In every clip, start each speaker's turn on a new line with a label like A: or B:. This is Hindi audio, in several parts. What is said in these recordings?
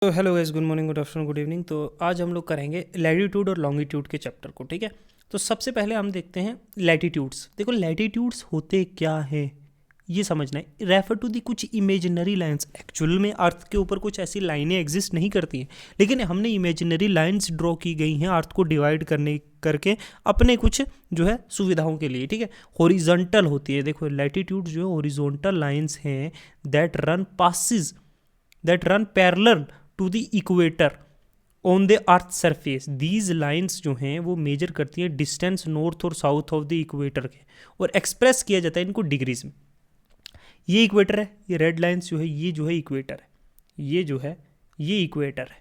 A: तो hello guys, good morning, good afternoon, good evening. तो आज हम लोग करेंगे लैटिट्यूड और लॉन्गिट्यूड के चैप्टर को। ठीक है, तो सबसे पहले हम देखते हैं लैटिट्यूड्स। देखो लैटिट्यूड्स होते क्या हैं ये समझना है। रेफर टू दी कुछ इमेजिनरी लाइंस। एक्चुअल में अर्थ के ऊपर कुछ ऐसी लाइनें एग्जिस्ट नहीं करती हैं, लेकिन हमने इमेजिनरी लाइंस ड्रॉ की गई हैं अर्थ को डिवाइड करने करके अपने कुछ जो है सुविधाओं के लिए। ठीक है, हॉरिजॉन्टल होती है। देखो लैटिट्यूड जो है हॉरिजॉन्टल लाइंस हैं that run parallel to the equator on the earth surface. These lines जो हैं वो मेजर करती हैं डिस्टेंस नॉर्थ और साउथ ऑफ द इक्वेटर के, और एक्सप्रेस किया जाता है इनको डिग्रीज में। ये इक्वेटर है, ये रेड लाइंस जो है ये जो है इक्वेटर है, ये जो है ये इक्वेटर है।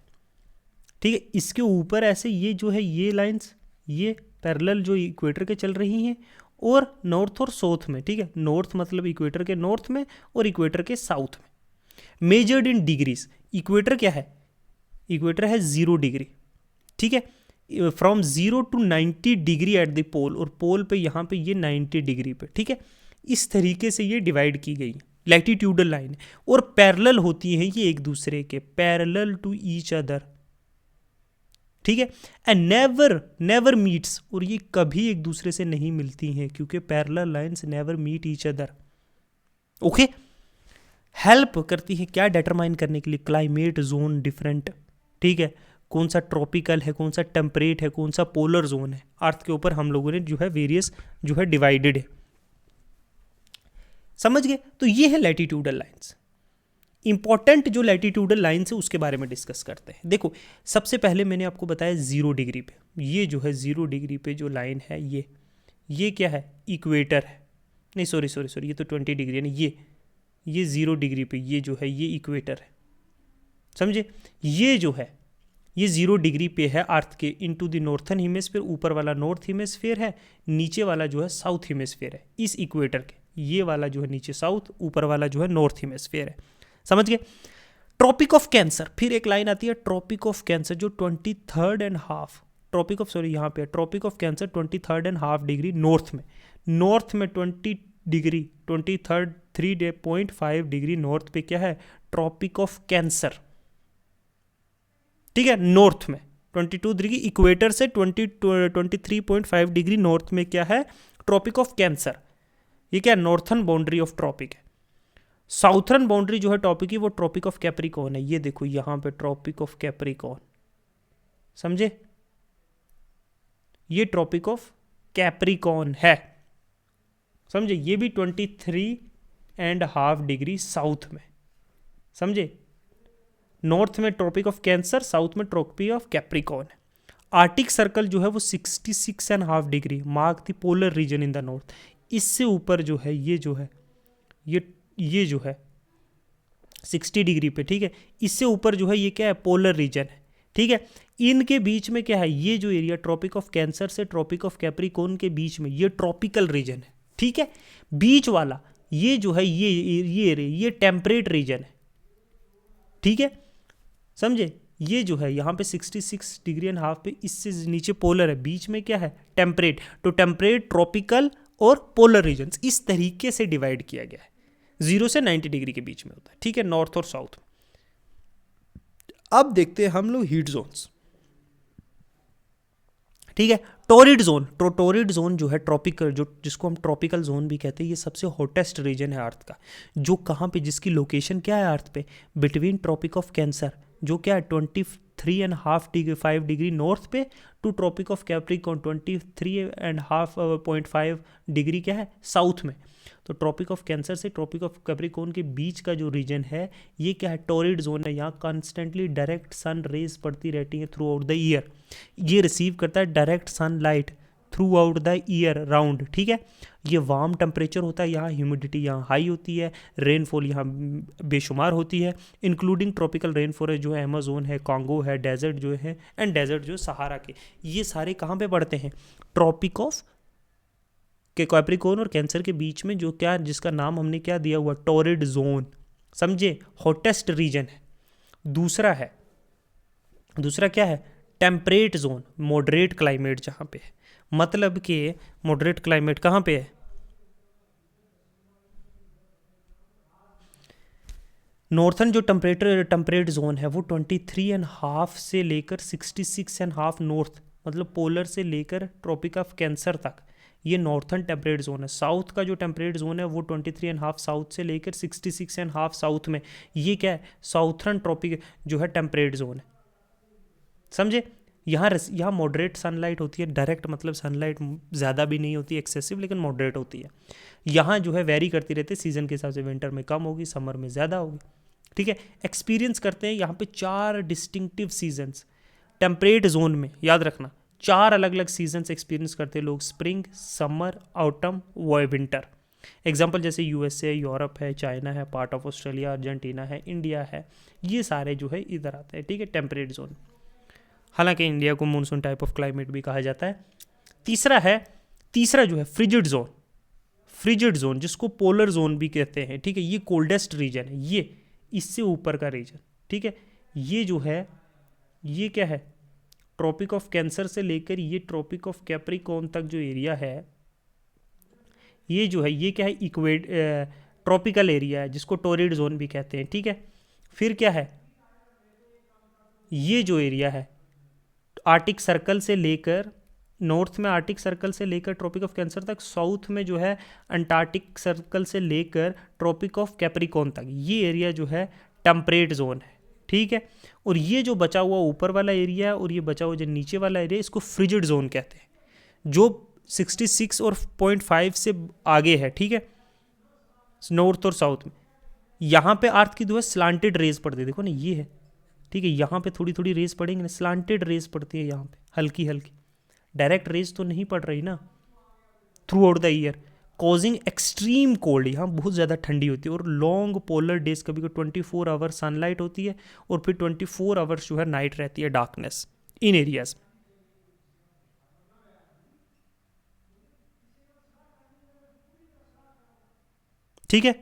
A: ठीक है, इसके ऊपर ऐसे ये जो है ये लाइंस ये पैरेलल जो इक्वेटर के चल रही हैं, और नॉर्थ और साउथ में। ठीक है, नॉर्थ मतलब इक्वेटर के नॉर्थ में और इक्वेटर के साउथ में। Measured in degrees. इक्वेटर क्या है? इक्वेटर है 0 डिग्री। ठीक है, from 0 to 90 degree at the pole, और पोल पे यहाँ पे ये 90 डिग्री पे। ठीक है, इस तरीके से ये डिवाइड की गई लैटिट्यूडल लाइन, और पैरेलल होती हैं ये एक दूसरे के, पैरेलल टू ईच अदर। ठीक है, एंड नेवर मीट्स, और ये कभी एक दूसरे से नहीं मिलती हैं क्योंकि parallel lines never meet each other. Okay, help करती है क्या डिटरमाइन करने के लिए? Climate zone different. ठीक है, कौन सा ट्रॉपिकल है, कौन सा टेम्परेट है, कौन सा पोलर जोन है। अर्थ के ऊपर हम लोगों ने जो है वेरियस जो है डिवाइडेड है। समझ गए? तो ये है लैटिट्यूडल लाइंस। इंपॉर्टेंट जो लैटिट्यूडल लाइंस है उसके बारे में डिस्कस करते हैं। देखो सबसे पहले मैंने आपको बताया 0 डिग्री पे, ये जो है 0 डिग्री पे जो लाइन है ये क्या है? इक्वेटर है। नहीं सॉरी, ये तो 20 डिग्री है ना। ये 0 डिग्री पे ये जो है ये इक्वेटर है। समझे? ये जो है ये 0 डिग्री पे है अर्थ के, इनटू द नॉर्थन हेमिस्फीयर। ऊपर वाला नॉर्थ हेमिस्फीयर है, नीचे वाला जो है साउथ हेमिस्फीयर है इस इक्वेटर के। ये वाला जो है नीचे साउथ, ऊपर वाला जो है नॉर्थ हेमिस्फीयर है। समझ गए? ट्रॉपिक ऑफ कैंसर, फिर एक लाइन आती है ट्रॉपिक ऑफ कैंसर जो 23.5 ट्रॉपिक ऑफ सॉरी यहाँ पे tropic of cancer 23.5 degree north में 20 डिग्री 3.5 डिग्री नॉर्थ पे क्या है? Tropic of cancer. ठीक है, नॉर्थ में 22 डिग्री इक्वेटर से 23.5 डिग्री नॉर्थ में क्या है? Tropic of cancer. ये क्या? नॉर्थन बाउंड्री ऑफ ट्रॉपिक है। साउथर्न बाउंड्री जो है टॉपिक की वो ट्रॉपिक ऑफ कैप्रिकॉर्न है। ये देखो यहां पे ट्रॉपिक ऑफ कैप्रिकॉर्न। समझे? ये ट्रॉपिक ऑफ कैप्रिकॉर्न है। समझे? ये भी 23.5 डिग्री साउथ में। समझे? नॉर्थ में ट्रॉपिक ऑफ कैंसर, साउथ में ट्रॉपिक ऑफ कैप्रिकॉर्न है। आर्टिक सर्कल जो है वो 66.5 degree mark the polar region in the north. इससे ऊपर जो है ये जो है ये जो है 60 डिग्री पे। ठीक है, इससे ऊपर जो है ये क्या है? पोलर रीजन है। ठीक है, इनके बीच में क्या है? ये जो एरिया ट्रॉपिक ऑफ कैंसर से ट्रॉपिक ऑफ कैप्रिकॉर्न के बीच में ये ट्रॉपिकल रीजन है। ठीक है, बीच वाला ये जो है ये टेम्परेट रीजन है। ठीक है, समझे? ये जो है यहाँ पे 66.5 पे, इससे नीचे पोलर है, बीच में क्या है? टेम्परेट। तो टेम्परेट, ट्रॉपिकल और पोलर रीजन्स इस तरीके से डिवाइड किया गया है। 0 से 90 डिग्री के बीच में होता है। ठीक है, नॉर्थ और साउथ में। अब देखते हैं हम लोग हीट जोन्स। ठीक है, टोरिड जोन। टोरिड जोन जो है ट्रॉपिकल, जो जिसको हम ट्रॉपिकल जोन भी कहते हैं, ये सबसे हॉटेस्ट रीजन है अर्थ का। जो कहाँ पे, जिसकी लोकेशन क्या है अर्थ पे? बिटवीन ट्रॉपिक ऑफ कैंसर जो क्या है 23.5 डिग्री नॉर्थ पे, to tropic of capricorn 23.5 degree क्या है? साउथ में। तो ट्रॉपिक ऑफ कैंसर से ट्रॉपिक ऑफ कैप्रिकॉर्न के बीच का जो रीजन है ये क्या है? टोरिड जोन है। यहाँ कॉन्स्टेंटली डायरेक्ट सन रेज पड़ती रहती हैं थ्रू आउट द ईयर। ये रिसीव करता है direct sunlight through out the year round. ठीक है, ये वार्म टेम्परेचर होता है, यहाँ ह्यूमिडिटी यहाँ हाई होती है, रेनफॉल यहाँ बेशुमार होती है, इंक्लूडिंग ट्रॉपिकल रेन फॉरेस्ट जो है अमेज़न है, कॉन्गो है, डेजर्ट जो है, एंड डेजर्ट जो है सहारा के। ये सारे कहाँ पे पड़ते हैं? ट्रॉपिक ऑफ के कैप्रिकॉर्न और कैंसर के बीच में, जो क्या, जिसका नाम हमने क्या दिया हुआ? Torrid zone. समझे? हॉटेस्ट रीजन है। दूसरा क्या है? टेम्परेट जोन, मॉडरेट क्लाइमेट जहाँ पे है। मतलब कि मॉडरेट क्लाइमेट कहाँ पे है? नॉर्थन जो टेम्परेट जोन है वो 23.5 से लेकर 66.5 नॉर्थ, मतलब पोलर से लेकर ट्रॉपिक ऑफ कैंसर तक, ये नॉर्थन टेम्परेट जोन है। साउथ का जो टेम्परेट जोन है वो 23.5 साउथ से लेकर 66.5 साउथ में, ये क्या है, साउथर्न ट्रॉपिक जो है टेम्परेट जोन है। समझे? यहाँ मॉडरेट सनलाइट होती है, डायरेक्ट मतलब सनलाइट ज़्यादा भी नहीं होती एक्सेसिव, लेकिन मॉडरेट होती है। यहाँ जो है वेरी करती रहती है सीज़न के हिसाब से, विंटर में कम होगी, समर में ज़्यादा होगी। ठीक है, एक्सपीरियंस करते हैं यहाँ पे 4 डिस्टिंक्टिव सीजन्स टेम्परेट जोन में, याद रखना 4 अलग अलग सीजन्स एक्सपीरियंस करते हैं लोग, spring, summer, autumn, winter. Example जैसे यूएसए, यूरोप है, चाइना है, पार्ट ऑफ ऑस्ट्रेलिया, अर्जेंटीना है, इंडिया है, ये सारे जो है इधर आते हैं। ठीक है, टेम्परेट जोन। हालांकि इंडिया को मानसून टाइप ऑफ क्लाइमेट भी कहा जाता है। तीसरा जो है फ्रिजिड जोन, फ्रिजिड जोन जिसको पोलर जोन भी कहते हैं। ठीक है, ये कोल्डेस्ट रीजन है, ये इससे ऊपर का रीजन। ठीक है, ये जो है ये क्या है, ट्रॉपिक ऑफ कैंसर से लेकर ये ट्रॉपिक ऑफ कैप्रिकॉर्न तक जो एरिया है, ये जो है ये क्या है, ट्रॉपिकल एरिया है जिसको टोरिड जोन भी कहते हैं। ठीक है, फिर क्या है, ये जो एरिया है आर्टिक सर्कल से लेकर, नॉर्थ में आर्टिक सर्कल से लेकर ट्रॉपिक ऑफ कैंसर तक, साउथ में जो है अंटार्कटिक सर्कल से लेकर ट्रॉपिक ऑफ कैप्रिकॉर्न तक, ये एरिया जो है टेम्परेट जोन है। ठीक है, और ये जो बचा हुआ ऊपर वाला एरिया है और ये बचा हुआ जो नीचे वाला एरिया, इसको फ्रिजिड जोन कहते हैं, जो 66 और 0.5 से आगे है। ठीक है, नॉर्थ और साउथ में। यहाँ पे अर्थ की जो है स्लांटेड रेज पड़ती है, देखो ना ये है। ठीक है, यहाँ पे थोड़ी थोड़ी रेज पड़ेंगे ना, स्लांटेड रेज पड़ती है यहाँ पे, हल्की हल्की, डायरेक्ट रेज तो नहीं पड़ रही ना through out the year, causing extreme cold. यहाँ बहुत ज़्यादा ठंडी होती है, और लॉन्ग पोलर डेज, कभी कभी 24 आवर सनलाइट होती है और फिर 24 आवर्स जो है नाइट रहती है, डार्कनेस इन एरियाज। ठीक है,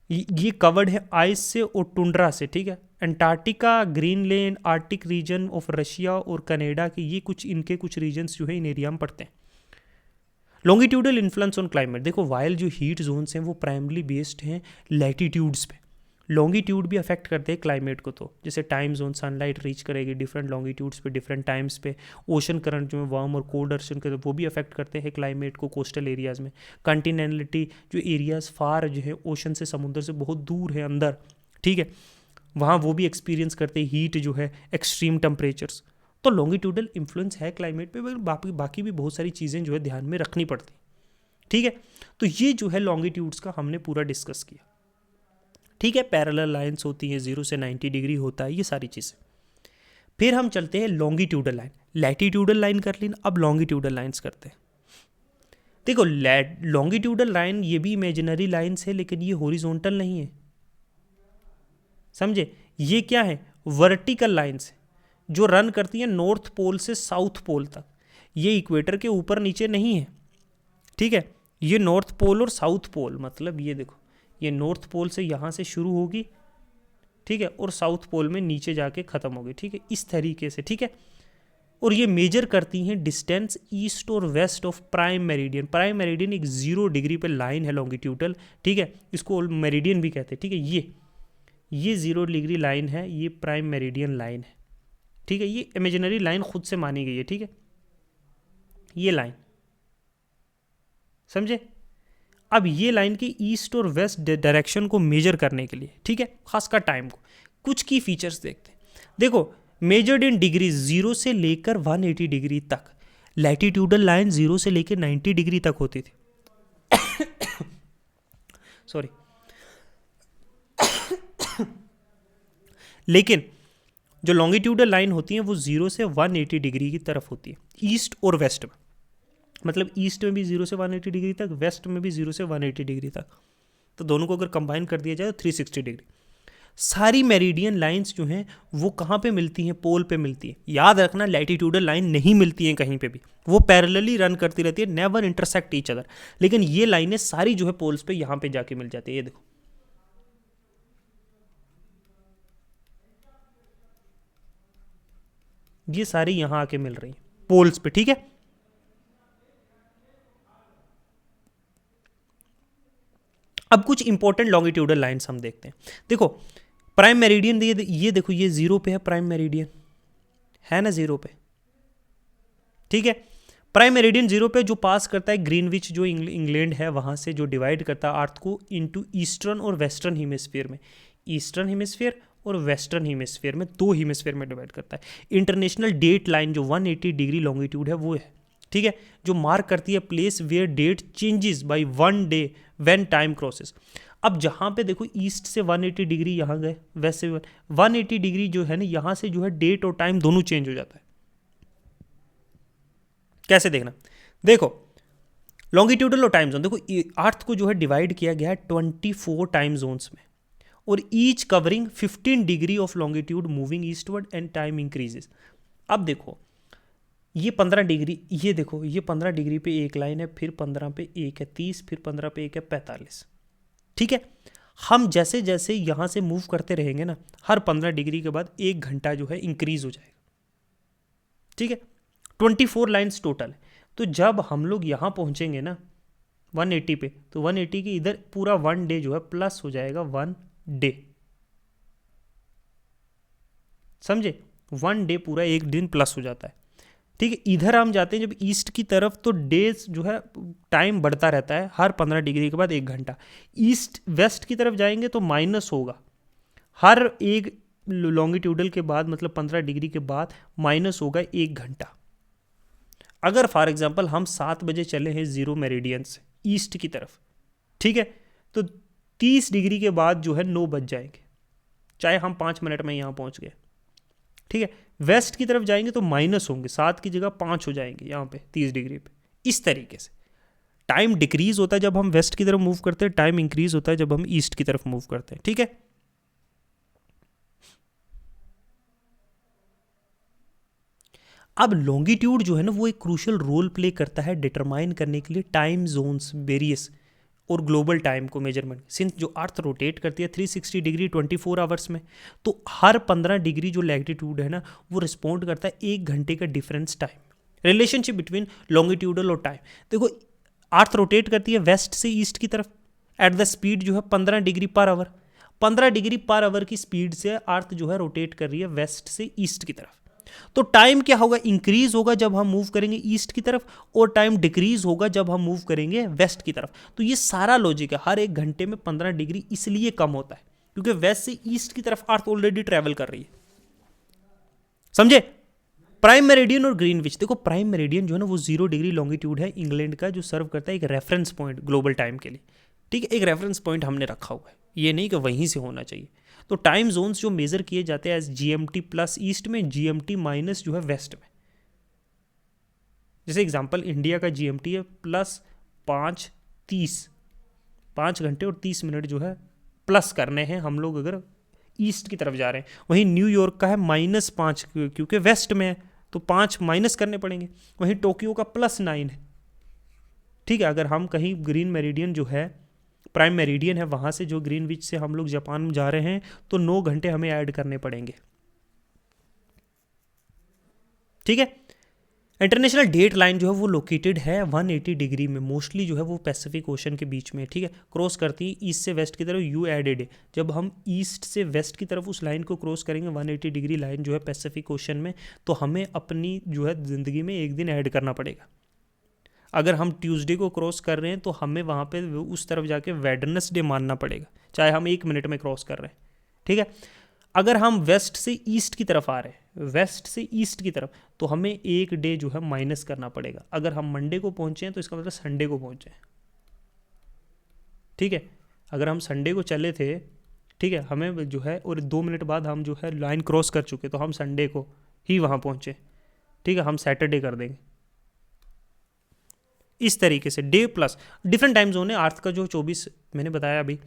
A: ये कवर्ड है आइस से और टुंड्रा से। ठीक है, Antarctica, Greenland, arctic region of Russia और कनाडा के, ये कुछ इनके कुछ रीजन्स जो है इन एरिया में पड़ते हैं। लॉन्गिट्यूडल इन्फ्लुएंस ऑन क्लाइमेट, देखो वाइल जो हीट जोन्स हैं वो प्राइमली बेस्ड हैं लैटिट्यूड्स पे, लॉन्गिट्यूड भी अफेक्ट करते हैं क्लाइमेट को। तो जैसे टाइम जोन, सनलाइट रीच करेगी डिफरेंट लॉन्गिट्यूड्स पे डिफरेंट टाइम्स पे, ओशन करंट जो है वार्म और कोल्ड ओशन के, वो भी अफेक्ट करते हैं क्लाइमेट को कोस्टल एरियाज़ में। कंटिनेंटलिटी जो एरियाज़ फार जो है ओशन से, समुद्र से बहुत दूर है अंदर, ठीक है, वहाँ वो भी एक्सपीरियंस करते हैं हीट जो है, एक्सट्रीम टेम्परेचर्स। तो लॉन्गिट्यूडल इन्फ्लुएंस है क्लाइमेट पे, बाकी भी बहुत सारी चीज़ें जो है ध्यान में रखनी पड़ती। ठीक है, तो ये जो है लॉन्गिट्यूड्स का हमने पूरा डिस्कस किया। ठीक है, पैरेलल लाइंस होती हैं, 0 से 90 डिग्री होता है, ये सारी चीज़ें। फिर हम चलते हैं लॉन्गिट्यूडल लाइन, लैटिट्यूडल लाइन कर ली, अब लॉन्गिट्यूडल लाइंस करते हैं। देखो लॉन्गिट्यूडल लाइन ये भी इमेजिनरी लाइंस है, लेकिन ये हॉरिजॉन्टल नहीं है, समझे? ये क्या है, वर्टिकल लाइंस है जो रन करती है नॉर्थ पोल से साउथ पोल तक। ये इक्वेटर के ऊपर नीचे नहीं है। ठीक है, ये नॉर्थ पोल और साउथ पोल, मतलब ये देखो, ये नॉर्थ पोल से यहाँ से शुरू होगी, ठीक है, और साउथ पोल में नीचे जाके ख़त्म होगी। ठीक है, इस तरीके से। ठीक है, और ये मेजर करती हैं डिस्टेंस ईस्ट और west of prime meridian. Prime meridian एक 0 डिग्री पे लाइन है लॉन्गिट्यूडल, ठीक है, इसको मेरिडियन भी कहते हैं। ठीक है, ये 0 डिग्री लाइन है, ये प्राइम मेरिडियन लाइन है। ठीक है, ये इमेजिनरी लाइन खुद से मानी गई है। ठीक है, ये लाइन, समझे? अब ये लाइन के ईस्ट और वेस्ट डायरेक्शन को मेजर करने के लिए, ठीक है, खासकर टाइम को, कुछ की फीचर्स देखते हैं। देखो, मेजर्ड इन डिग्री 0 से लेकर 180 डिग्री तक, लैटिट्यूडल लाइन 0 से लेकर 90 डिग्री तक होती थी। सॉरी। लेकिन जो लॉन्गिट्यूडल लाइन होती हैं वो 0 से 180 डिग्री की तरफ होती है, ईस्ट और वेस्ट में। मतलब ईस्ट में भी 0 से 180 डिग्री तक, वेस्ट में भी 0 से 180 डिग्री तक। तो दोनों को अगर कंबाइन कर दिया जाए तो 360 डिग्री। सारी मेरिडियन लाइंस जो हैं वो कहाँ पे मिलती हैं, पोल पे मिलती है। याद रखना, लैटिट्यूडल लाइन नहीं मिलती हैं कहीं पे भी, वो पैरेलली रन करती रहती है, नेवर इंटरसेक्ट ईच अदर। लेकिन ये लाइनें सारी जो है पोल्स पे यहाँ पे जाके मिल जाती है। ये देखो, ये सारी यहाँ आके मिल रही हैं पोल्स पे। ठीक है, अब कुछ इंपॉर्टेंट लॉन्गिट्यूडल लाइन्स हम देखते हैं। देखो प्राइम मेरिडियन, ये देखो ये 0 पे है, प्राइम मेरिडियन है ना 0 पे, ठीक है। प्राइम मेरिडियन 0 पे जो पास करता है ग्रीनविच, जो इंग्लैंड है वहाँ से, जो डिवाइड करता है अर्थ को इनटू ईस्टर्न और वेस्टर्न हेमिस्फीयर में, ईस्टर्न हेमिस्फीयर और वेस्टर्न हेमिस्फीयर में, 2 हेमिस्फीयर में डिवाइड करता है। इंटरनेशनल डेट लाइन जो 180 डिग्री लॉन्गिट्यूड है वो है, ठीक है, जो मार्क करती है place where date changes by 1 day when time crosses. अब जहाँ पे देखो ईस्ट से 180 डिग्री यहाँ गए, वेस्ट से 180 डिग्री जो है ना, यहाँ से जो है डेट और टाइम दोनों चेंज हो जाता है। कैसे देखना, देखो लॉन्गिट्यूडल और टाइम जोन, देखो अर्थ को जो है डिवाइड किया गया है 24 टाइम जोन्स में, और each covering 15 degree of longitude moving eastward and time increases. अब देखो ये 15 डिग्री, ये देखो ये 15 डिग्री पे एक लाइन है, फिर 15 पे एक है 30, फिर 15 पे एक है 45, ठीक है। हम जैसे जैसे यहाँ से मूव करते रहेंगे ना, हर 15 डिग्री के बाद 1 घंटा जो है इंक्रीज हो जाएगा, ठीक है। 24 लाइन्स टोटल है। तो जब हम लोग यहाँ पहुँचेंगे ना 180 पे, तो 180 के इधर पूरा 1 डे जो है प्लस हो जाएगा 1 डे, समझे, 1 डे पूरा 1 दिन प्लस हो जाता है, ठीक है। इधर हम जाते हैं जब ईस्ट की तरफ, तो डेज जो है टाइम बढ़ता रहता है, हर 15 डिग्री के बाद 1 घंटा। ईस्ट वेस्ट की तरफ जाएंगे तो माइनस होगा, हर एक लॉन्गिट्यूडल के बाद, मतलब 15 डिग्री के बाद माइनस होगा 1 घंटा। अगर फॉर एग्जांपल हम 7 बजे चले हैं 0 मेरिडियन से ईस्ट की तरफ, ठीक है, तो 30 डिग्री के बाद जो है 9 बज जाएंगे, चाहे हम 5 मिनट में यहाँ पहुँच गए, ठीक है। वेस्ट की तरफ जाएंगे तो माइनस होंगे, 7 की जगह 5 हो जाएंगे यहाँ पे 30 डिग्री पे। इस तरीके से टाइम डिक्रीज होता है जब हम वेस्ट की तरफ मूव करते हैं, टाइम इंक्रीज होता है जब हम ईस्ट की तरफ मूव करते हैं, ठीक है। अब लॉन्गिट्यूड जो है ना वो एक क्रूशियल रोल प्ले करता है डिटरमाइन करने के लिए टाइम जोन्स वेरियस और ग्लोबल टाइम को मेजरमेंट। सिंस जो अर्थ रोटेट करती है 360 डिग्री 24 आवर्स में, तो हर 15 डिग्री जो लैटिट्यूड है ना वो रिस्पॉन्ड करता है 1 घंटे का difference time. Relationship between longitudinal और टाइम, देखो अर्थ रोटेट करती है वेस्ट से ईस्ट की तरफ एट द स्पीड जो है 15 degree per hour, 15 degree per hour की स्पीड से अर्थ जो है रोटेट कर रही है वेस्ट से ईस्ट की तरफ। तो टाइम क्या होगा, इंक्रीज होगा जब हम मूव करेंगे ईस्ट की तरफ, और टाइम डिक्रीज होगा जब हम मूव करेंगे वेस्ट की तरफ। तो ये सारा लॉजिक है, हर 1 घंटे में 15 डिग्री इसलिए कम होता है क्योंकि वेस्ट से ईस्ट की तरफ अर्थ ऑलरेडी ट्रेवल कर रही है, समझे। प्राइम मेरिडियन और ग्रीनविच, देखो प्राइम मेरिडियन जो है ना वो 0 डिग्री लॉन्गिट्यूड है इंग्लैंड का, जो सर्व करता है एक रेफरेंस पॉइंट ग्लोबल टाइम के लिए, ठीक है। एक रेफरेंस पॉइंट हमने रखा हुआ है, ये नहीं कि वहीं से होना चाहिए। तो टाइम जोन्स जो मेजर किए जाते हैं एज GMT प्लस ईस्ट में, GMT माइनस जो है वेस्ट में। जैसे एग्जांपल इंडिया का GMT है प्लस 5:30, 5 घंटे और 30 मिनट जो है प्लस करने हैं हम लोग अगर ईस्ट की तरफ जा रहे हैं। वहीं न्यूयॉर्क का है -5 क्योंकि वेस्ट में है, तो 5 माइनस करने पड़ेंगे। वहीं टोक्यो का +9 है, ठीक है। अगर हम कहीं ग्रीन मेरिडियन जो है प्राइम मेरिडियन है वहाँ से जो ग्रीनविच से हम लोग जापान जा रहे हैं, तो 9 घंटे हमें ऐड करने पड़ेंगे, ठीक है। इंटरनेशनल डेट लाइन जो है वो लोकेटेड है 180 डिग्री में, मोस्टली जो है वो पैसिफिक ओशन के बीच में, ठीक है। क्रॉस करती है ईस्ट से वेस्ट की तरफ, यू एडेड है। जब हम ईस्ट से वेस्ट की तरफ उस लाइन को क्रॉस करेंगे 180 डिग्री लाइन जो है पैसिफिक ओशन में, तो हमें अपनी जो है ज़िंदगी में 1 दिन ऐड करना पड़ेगा। अगर हम ट्यूसडे को क्रॉस कर रहे हैं तो हमें वहाँ पे उस तरफ जाके वेडनेसडे मानना पड़ेगा, चाहे हम 1 मिनट में क्रॉस कर रहे हैं, ठीक है। अगर हम वेस्ट से ईस्ट की तरफ आ रहे हैं, वेस्ट से ईस्ट की तरफ, तो हमें 1 डे जो है माइनस करना पड़ेगा। अगर हम मंडे को पहुँचे हैं तो इसका मतलब संडे को पहुँचे हैं, ठीक है। अगर हम संडे को चले थे, ठीक है, हमें जो है और 2 मिनट बाद हम जो है लाइन क्रॉस कर चुके, तो हम संडे को ही वहाँ पहुँचे, ठीक है। हम सैटरडे कर देंगे। इस तरीके से debt plus different time zone है। अर्थ का जो 24 मैंने बताया अभी,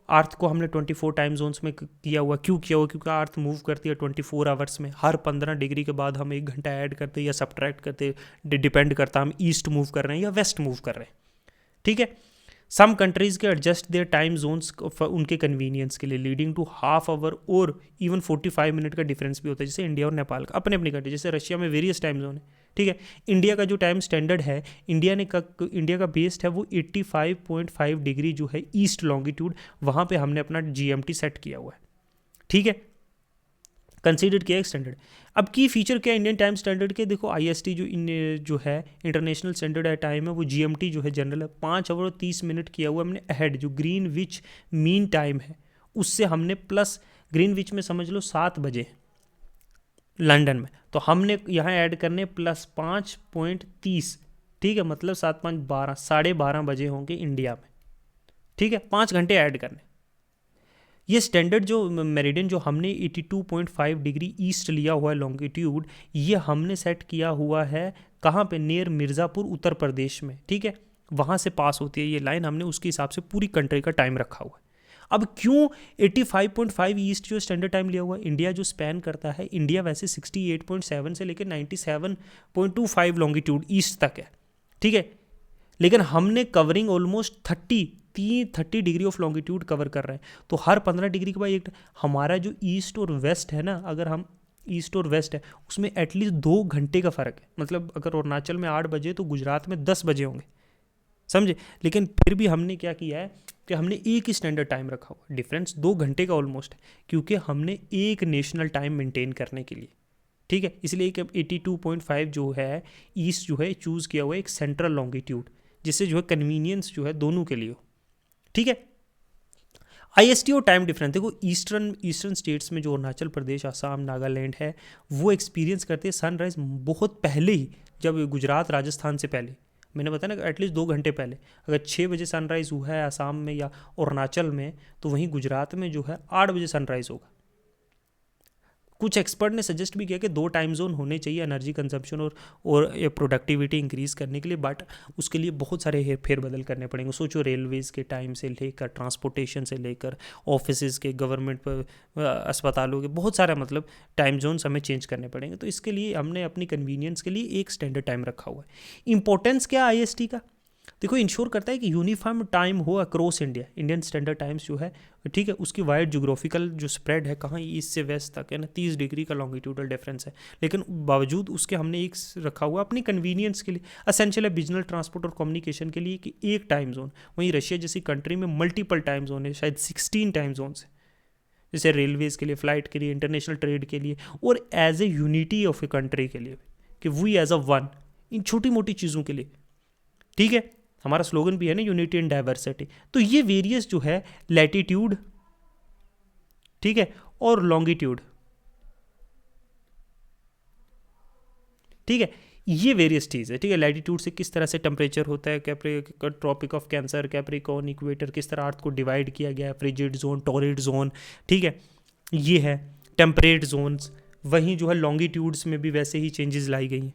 A: अर्थ को हमने 24 टाइम जोन्स में किया हुआ। क्यों किया हुआ? क्योंकि अर्थ मूव करती है 24 आवर्स में, हर 15 डिग्री के बाद हम 1 घंटा ऐड करते या सब्ट्रैक्ट करते, डिपेंड करता हम ईस्ट मूव कर रहे हैं या वेस्ट मूव कर रहे हैं, ठीक है। सम कंट्रीज़ के एडजस्ट देयर टाइम जोन्स उनके कन्वीनियंस के लिए, लीडिंग टू हाफ आवर और इवन 45 मिनट का डिफरेंस भी होता है। जैसे इंडिया और नेपाल का अपने अपनी कंट्री, जैसे रशिया में वेरियस टाइम जोन है, ठीक है। इंडिया का जो टाइम स्टैंडर्ड है, इंडिया का बेस्ड है वो 85.5 डिग्री जो है ईस्ट लॉन्गिट्यूड, वहाँ पे हमने अपना GMT सेट किया हुआ है, ठीक है, कंसीडर किया स्टैंडर्ड। अब की फीचर क्या इंडियन टाइम स्टैंडर्ड के, देखो IST जो है इंटरनेशनल स्टैंडर्ड टाइम है, वो GMT जो है जनरल है 5 आवर 30 मिनट किया हुआ हमने अहेड, जो ग्रीन विच मीन टाइम है उससे हमने प्लस, ग्रीन विच में समझ लो 7 बजे लंदन में, तो हमने यहाँ ऐड करने प्लस 5.30, ठीक है, मतलब 7 5 12, 12:30 बजे होंगे इंडिया में, ठीक है, 5 घंटे ऐड करने। ये स्टैंडर्ड जो मेरिडियन जो हमने 82.5 डिग्री ईस्ट लिया हुआ है लॉन्गिट्यूड, ये हमने सेट किया हुआ है कहाँ पे, नियर मिर्ज़ापुर उत्तर प्रदेश में, ठीक है, वहाँ से पास होती है ये लाइन, हमने उसके हिसाब से पूरी कंट्री का टाइम रखा हुआ है। अब क्यों 85.5 ईस्ट जो स्टैंडर्ड टाइम लिया हुआ है, इंडिया जो स्पैन करता है, इंडिया वैसे 68.7 से लेकर 97.25 लॉन्गिट्यूड ईस्ट तक है, ठीक है, लेकिन हमने covering almost 30 degree of longitude cover कर रहे हैं, तो हर 15 डिग्री के बाद एक, हमारा जो ईस्ट और वेस्ट है ना, अगर हम ईस्ट और वेस्ट है उसमें एटलीस्ट 2 घंटे का फ़र्क है, मतलब अगर अरुणाचल में 8 बजे तो गुजरात में 10 बजे होंगे, समझे, लेकिन फिर भी हमने क्या किया है कि हमने एक ही स्टैंडर्ड टाइम रखा हुआ, डिफरेंस 2 घंटे का ऑलमोस्ट है, क्योंकि हमने एक नेशनल टाइम मेंटेन करने के लिए, ठीक है, इसलिए कि 82.5 जो है ईस्ट जो है चूज़ किया हुआ है एक सेंट्रल लॉन्गिट्यूड, जिससे जो है कन्वीनियंस जो है दोनों के लिए हो, ठीक है। IST और टाइम डिफरेंस, देखो ईस्टर्न स्टेट्स में जो अरुणाचल प्रदेश, असम, नागालैंड है, वो एक्सपीरियंस करते हैं सनराइज बहुत पहले ही, जब गुजरात राजस्थान से पहले, मैंने बताया ना एटलीस्ट 2 घंटे पहले, अगर 6 बजे सनराइज़ हुआ है असम में या अरुणाचल में, तो वहीं गुजरात में जो है 8 बजे सनराइज़ होगा। कुछ एक्सपर्ट ने सजेस्ट भी किया कि 2 टाइम जोन होने चाहिए एनर्जी कंजम्पशन और प्रोडक्टिविटी इंक्रीज़ करने के लिए, बट उसके लिए बहुत सारे फेरबदल करने पड़ेंगे। सोचो रेलवेज़ के टाइम से लेकर, ट्रांसपोर्टेशन से लेकर, ऑफिस के, गवर्नमेंट अस्पतालों के, बहुत सारा मतलब टाइम जोन्स हमें चेंज करने पड़ेंगे, तो इसके लिए हमने अपनी कन्वीनियंस के लिए एक स्टैंडर्ड टाइम रखा हुआ है। इंपॉर्टेंस क्या IST का, देखो इंश्योर करता है कि यूनिफॉर्म टाइम हो across India, Indian standard times जो है, ठीक है, उसकी वाइड जोग्राफिकल जो स्प्रेड है, कहाँ ईस्ट से वेस्ट तक है ना, 30 डिग्री का लॉन्गिट्यूडल डिफरेंस है, लेकिन बावजूद उसके हमने एक रखा हुआ अपनी कन्वीनियंस के लिए, असेंशियल है बिजनेस, ट्रांसपोर्ट और कम्युनिकेशन के लिए कि एक टाइम जोन। वहीं रशिया जैसी कंट्री में मल्टीपल टाइम जोन है, शायद 16 टाइम जोन है, जैसे रेलवेज़ के लिए, फ्लाइट के लिए, इंटरनेशनल ट्रेड के लिए, और as a unity of a country के लिए कि वी एज अ वन, इन छोटी मोटी चीज़ों के लिए, ठीक है, हमारा स्लोगन भी है ना यूनिटी एंड डाइवर्सिटी। तो ये वेरियस जो है लैटिट्यूड, ठीक है, और लॉन्गिट्यूड, ठीक है, ये वेरियस चीज़ है, ठीक है। लैटिट्यूड से किस तरह से टेम्परेचर होता है, tropic of cancer, capricorn, equator, किस तरह अर्थ को डिवाइड किया गया है, फ्रिजिड जोन, टॉरिड जोन, ठीक है, ये है टेम्परेट जोन्स। वहीं जो है लॉन्गिट्यूड्स में भी वैसे ही चेंजेस लाई गई हैं,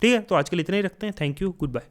A: ठीक है। तो आज के लिए इतना ही रखते हैं, थैंक यू, गुड बाय।